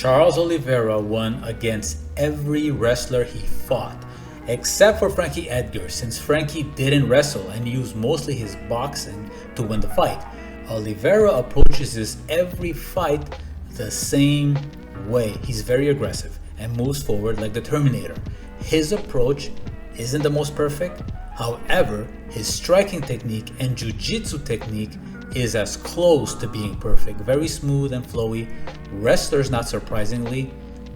Charles Oliveira won against every wrestler he fought, except for Frankie Edgar, since Frankie didn't wrestle and used mostly his boxing to win the fight. Oliveira approaches his every fight the same way. He's very aggressive and moves forward like the Terminator. His approach isn't the most perfect, however, his striking technique and jiu-jitsu technique is as close to being perfect, very smooth and flowy. Wrestlers, not surprisingly,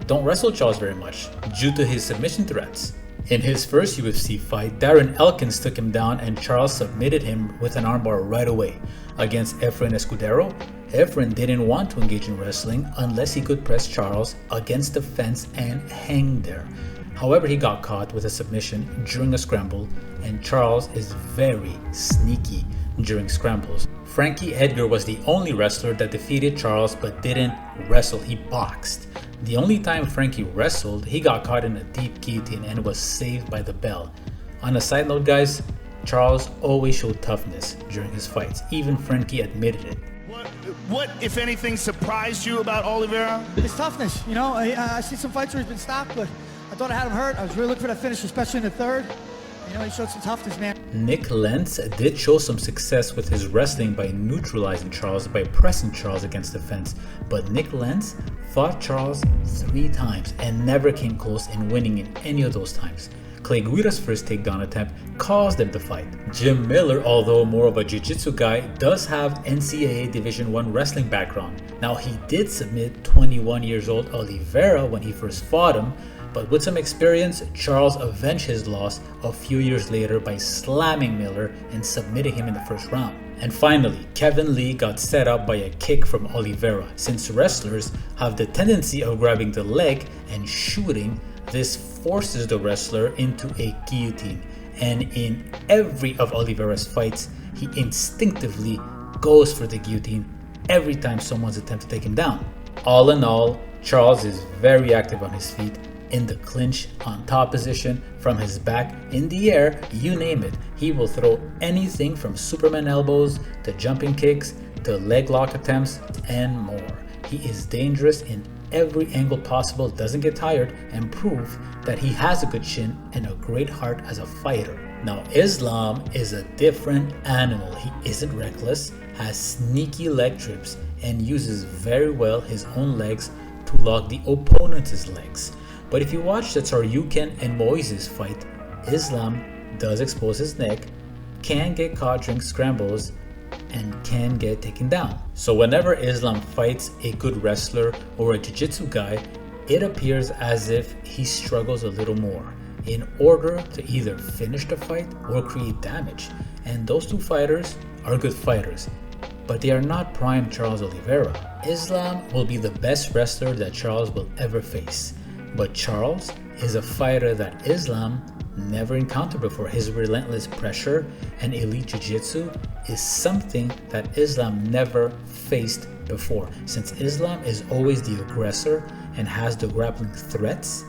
don't wrestle Charles very much due to his submission threats. In his first UFC fight, Darren Elkins took him down and Charles submitted him with an armbar right away. Against Efren Escudero, Efren didn't want to engage in wrestling unless he could press Charles against the fence and hang there. However, he got caught with a submission during a scramble, and Charles is very sneaky during scrambles. Frankie Edgar was the only wrestler that defeated Charles but didn't wrestle, he boxed. The only time Frankie wrestled, he got caught in a deep guillotine and was saved by the bell. On a side note guys, Charles always showed toughness during his fights, even Frankie admitted it. What, if anything, surprised you about Oliveira? His toughness, you know, I see some fights where he's been stopped, but I thought I had him hurt. I was really looking for that finish, especially in the third. You know, he showed some toughness, man. Nick Lentz did show some success with his wrestling by neutralizing Charles by pressing Charles against the fence, but Nick Lentz fought Charles 3 times and never came close in winning in any of those times. Clay Guida's first takedown attempt caused them to fight. Jim Miller, although more of a jiu-jitsu guy, does have NCAA Division I wrestling background. Now he did submit 21 years old Oliveira when he first fought him, but with some experience, Charles avenged his loss a few years later by slamming Miller and submitting him in the first round. And finally, Kevin Lee got set up by a kick from Oliveira. Since wrestlers have the tendency of grabbing the leg and shooting, this forces the wrestler into a guillotine. And in every of Oliveira's fights, he instinctively goes for the guillotine every time someone's attempting to take him down. All in all, Charles is very active on his feet, in the clinch, on top position, from his back, in the air, you name it. He will throw anything from Superman elbows to jumping kicks to leg lock attempts and more. He is dangerous in every angle possible, doesn't get tired, and proves that he has a good chin and a great heart as a fighter. Now Islam is a different animal. He isn't reckless, has sneaky leg trips, and uses very well his own legs to lock the opponent's legs. But if you watch the Tsaryukin and Moises fight, Islam does expose his neck, can get caught during scrambles, and can get taken down. So whenever Islam fights a good wrestler or a jiu-jitsu guy, it appears as if he struggles a little more in order to either finish the fight or create damage. And those two fighters are good fighters, but they are not prime Charles Oliveira. Islam will be the best wrestler that Charles will ever face. But Charles is a fighter that Islam never encountered before. His relentless pressure and elite jiu-jitsu is something that Islam never faced before. Since Islam is always the aggressor and has the grappling threats,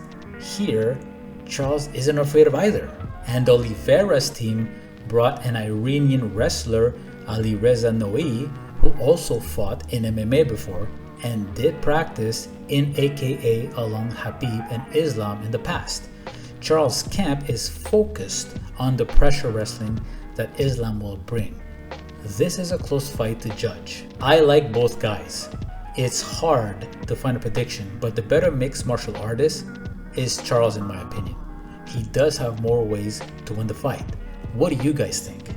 here Charles isn't afraid of either. And Oliveira's team brought an Iranian wrestler, Ali Reza Noei, who also fought in MMA before and did practice in AKA along Khabib and Islam in the past. Charles' camp is focused on the pressure wrestling that Islam will bring. This is a close fight to judge. I like both guys. It's hard to find a prediction, but the better mixed martial artist is Charles in my opinion. He does have more ways to win the fight. What do you guys think?